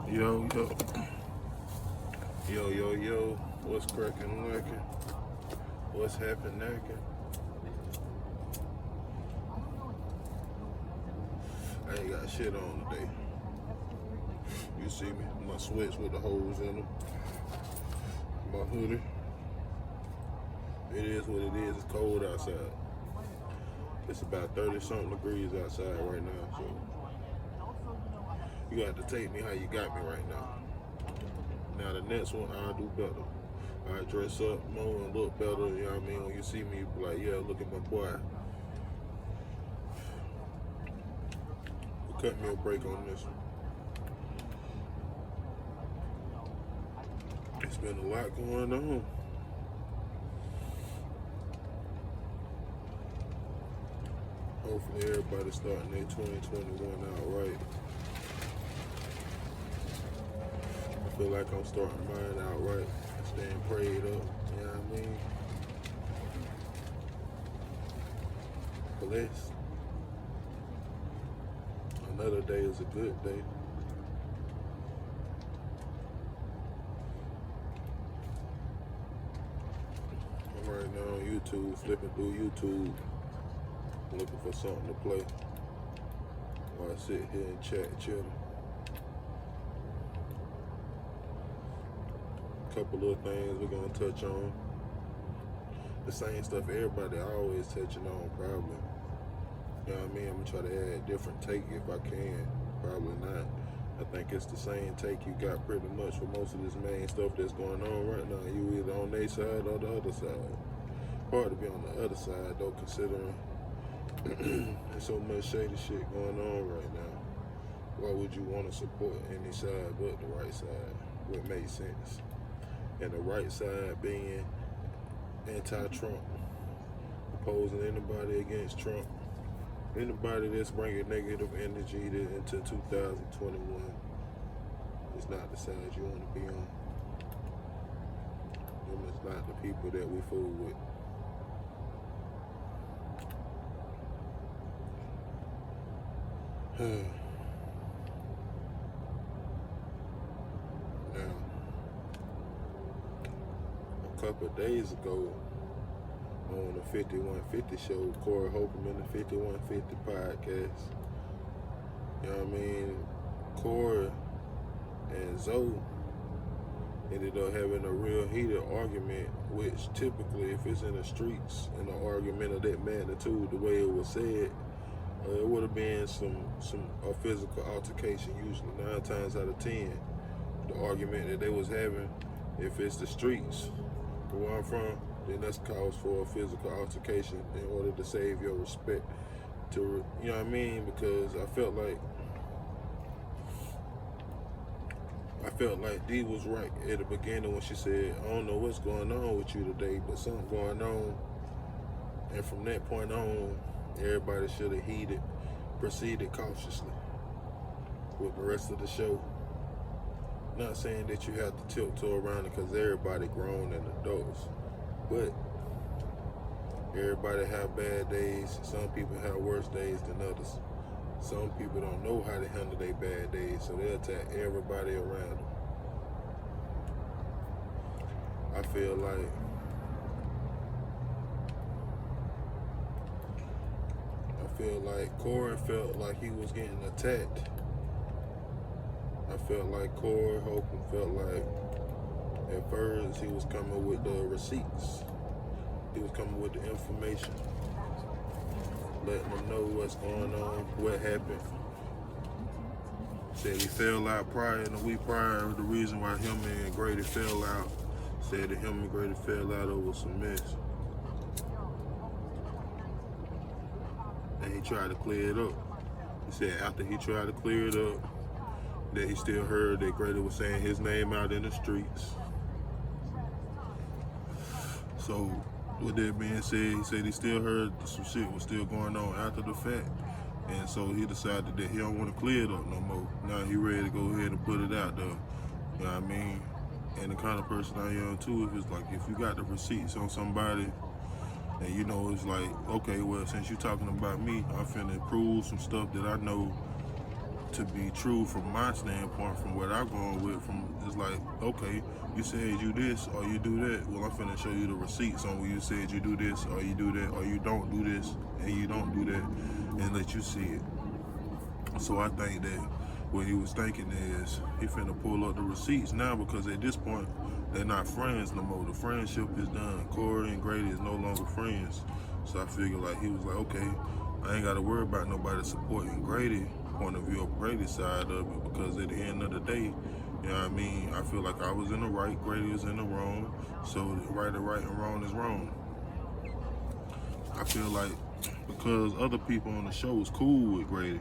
Yo, yo, yo, what's cracking, lacking? What's happening, knacking? I ain't got shit on today. You see me? My sweats with the holes in them. My hoodie. It is what it is. It's cold outside. It's about 30-something degrees outside right now, so you got to take me how you got me right now. Now the next one, I'll do better. I dress up more and look better, you know what I mean? When you see me, you be like, yeah, look at my boy. Cut me a break on this one. It's been a lot going on. Hopefully everybody's starting their 2021 out right. I feel like I'm starting mine out right. Staying prayed up, you know what I mean? Blessed. Another day is a good day. I'm right now on YouTube, flipping through YouTube, looking for something to play while I sit here and chat, chill. Couple of things we're gonna touch on. The same stuff everybody always touching on, probably. You know what I mean? I'm gonna try to add different take if I can. Probably not. I think it's the same take you got pretty much for most of this main stuff that's going on right now. You either on their side or the other side. Hard to be on the other side though, considering there's so much shady shit going on right now. Why would you want to support any side but the right side? What makes sense? And the right side being anti-Trump, opposing anybody against Trump, anybody that's bringing negative energy into 2021 is not the side you want to be on. Them is not the people that we fool with. Now, a couple of days ago on the 5150 show, Holcomb in the 5150 podcast, you know what I mean? Corey and Zoe ended up having a real heated argument, which typically, if it's in the streets, in an argument of that magnitude, the way it was said, it would have been a physical altercation. Usually 9 times out of 10, the argument that they was having, if it's the streets where I'm from, then that's cause for a physical altercation in order to save your respect. To, you know what I mean? Because I felt like Dee was right at the beginning when she said, I don't know what's going on with you today, but something going on. And from that point on, everybody should have proceeded cautiously with the rest of the show. Not saying that you have to tiptoe around it because everybody grown and adults, but everybody have bad days. Some people have worse days than others. Some people don't know how to handle their bad days, so they'll attack everybody around them. I feel like Corey felt like he was getting attacked. I felt like Corey Holcomb felt like at first he was coming with the receipts. He was coming with the information, letting them know what's going on, what happened. Said he fell out in the week prior. The reason why him and Grady fell out, said that him and Grady fell out over some mess. And he tried to clear it up. He said after he tried to clear it up, that he still heard that Grady was saying his name out in the streets. So with that being said, he said he still heard some shit was still going on after the fact. And so he decided that he don't want to clear it up no more. Now he ready to go ahead and put it out there. You know what I mean? And the kind of person I am too, if it's like, if you got the receipts on somebody, and you know, it's like, okay, well, since you're talking about me, I'm finna prove some stuff that I know to be true from my standpoint, from what I'm going with, from it's like, okay, you said you this or you do that. Well, I'm finna show you the receipts on where you said you do this or you do that or you don't do this and you don't do that, and let you see it. So I think that what he was thinking is he finna pull up the receipts now, because at this point they're not friends no more. The friendship is done. Corey and Grady is no longer friends. So I figured like he was like, okay, I ain't gotta worry about nobody supporting Grady point of view of Grady's side of it, because at the end of the day, you know what I mean, I feel like I was in the right, Grady was in the wrong. So right is right and wrong is wrong. I feel like because other people on the show is cool with Grady,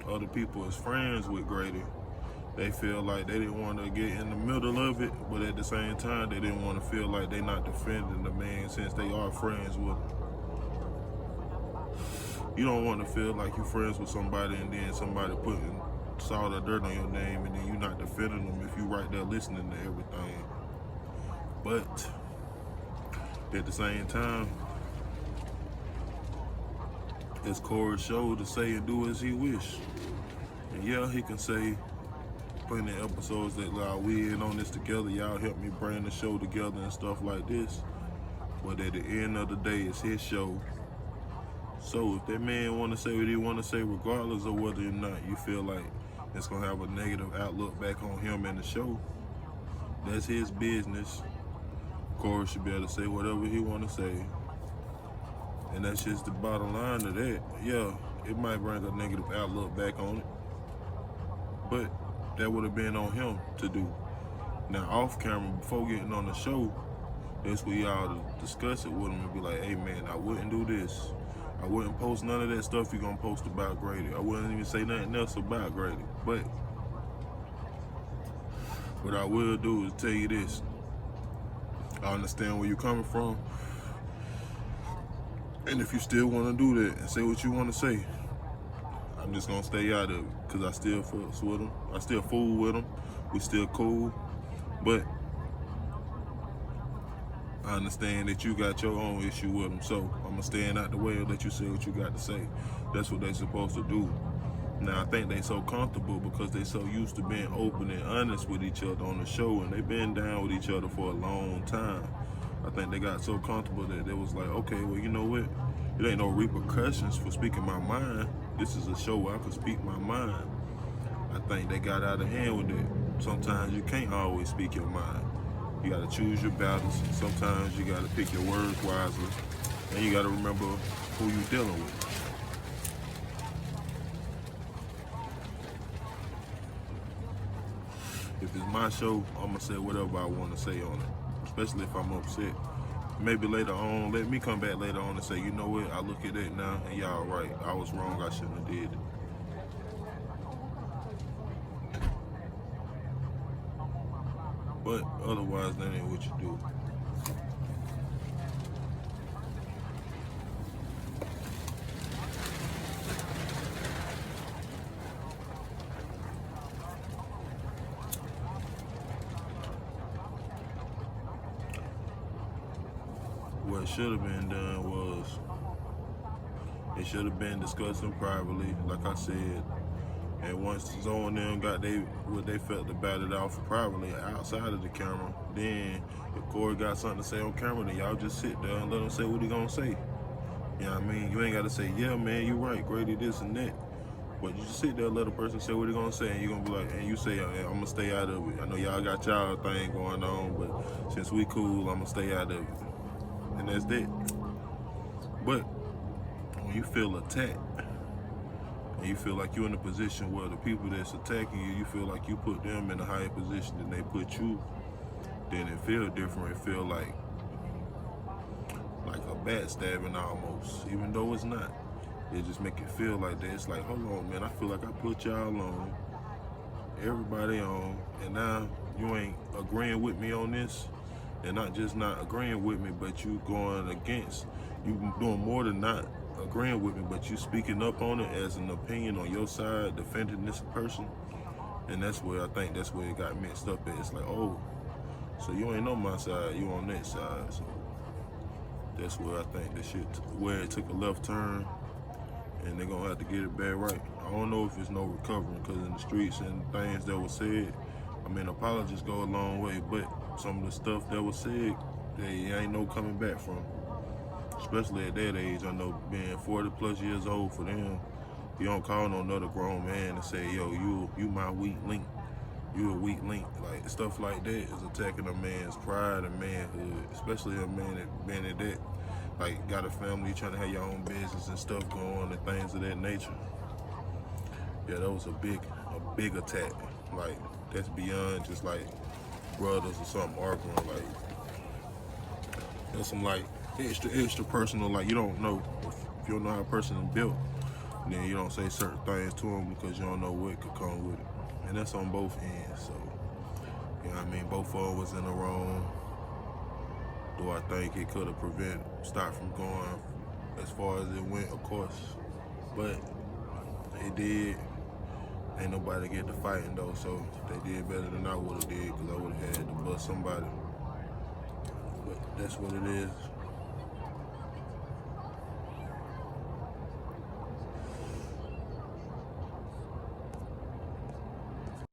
other people is friends with Grady, they feel like they didn't want to get in the middle of it, but at the same time they didn't want to feel like they not defending the man since they are friends with him. You don't want to feel like you're friends with somebody and then somebody putting salt or dirt on your name and then you're not defending them if you right there listening to everything. But at the same time, it's Corey's show to say and do as he wish. And yeah, he can say plenty of episodes that like, we in on this together, y'all help me bring the show together and stuff like this. But at the end of the day, it's his show. So if that man want to say what he want to say, regardless of whether or not you feel like it's going to have a negative outlook back on him and the show, that's his business. Corey should be able to say whatever he want to say. And that's just the bottom line of that. Yeah, it might bring a negative outlook back on it, but that would have been on him to do. Now off camera, before getting on the show, that's where y'all discuss it with him and be like, hey man, I wouldn't do this. I wouldn't post none of that stuff you're gonna post about Grady. I wouldn't even say nothing else about Grady. But what I will do is tell you this. I understand where you're coming from. And if you still want to do that and say what you want to say, I'm just gonna stay out of it, because I still fucks with him. I still fool with him. We still cool. But I understand that you got your own issue with him, so I'm gonna stand out the way and let you say what you got to say. That's what they supposed to do. Now I think they so comfortable because they so used to being open and honest with each other on the show, and they been down with each other for a long time. I think they got so comfortable that they was like, okay, well, you know what? It ain't no repercussions for speaking my mind. This is a show where I can speak my mind. I think they got out of hand with it. Sometimes you can't always speak your mind. You gotta choose your battles. Sometimes you gotta pick your words wisely. And you gotta remember who you're dealing with. If it's my show, I'm gonna say whatever I wanna say on it. Especially if I'm upset. Maybe later on, let me come back later on and say, you know what, I look at it now and y'all right. I was wrong, I shouldn't have did it. But otherwise, that ain't what you do. What should have been done was, it should have been discussing privately, like I said. And once Zoe and them got what they felt about it off privately outside of the camera, then if Corey got something to say on camera, then y'all just sit there and let him say what he gonna say. You know what I mean? You ain't gotta say, yeah man, you right, Grady this and that. But you just sit there and let a person say what he gonna say, and you gonna be like, and you say, I'm gonna stay out of it. I know y'all got y'all thing going on, but since we cool, I'm gonna stay out of it. And that's that. But when you feel attacked, and you feel like you're in a position where the people that's attacking you, you feel like you put them in a higher position than they put you, then it feel different. It feel like a backstabbing almost, even though it's not. It just make it feel like that. It's like, hold on, man, I feel like I put y'all on, everybody on, and now you ain't agreeing with me on this. And not just not agreeing with me, but you going against, you doing more than not agreeing with me, but you speaking up on it as an opinion on your side, defending this person. And that's where I think that's where it got mixed up at. It's like, oh, so you ain't on my side, you on that side. So that's where I think the shit, where it took a left turn, and they're gonna have to get it back right. I don't know if it's no recovering, because in the streets and things that were said, I mean, apologies go a long way, but some of the stuff that was said, they ain't no coming back from. Especially at that age, I know being 40 plus years old for them, you don't call no another grown man and say, yo, you my weak link. You a weak link. Like, stuff like that is attacking a man's pride and manhood, especially a man that been at that, like, got a family, trying to have your own business and stuff going on and things of that nature. Yeah, that was a big attack. Like, that's beyond just like brothers or something arguing. Like, that's some like extra personal. Like, you don't know if you don't know how a person is built, then you don't say certain things to them because you don't know what could come with it. And that's on both ends. So, you know what I mean? Both of them was in the wrong. Do I think it could have stopped from going as far as it went? Of course, but it did. Ain't nobody get to fighting though, so they did better than I would have did, because I would have had to bust somebody. But that's what it is.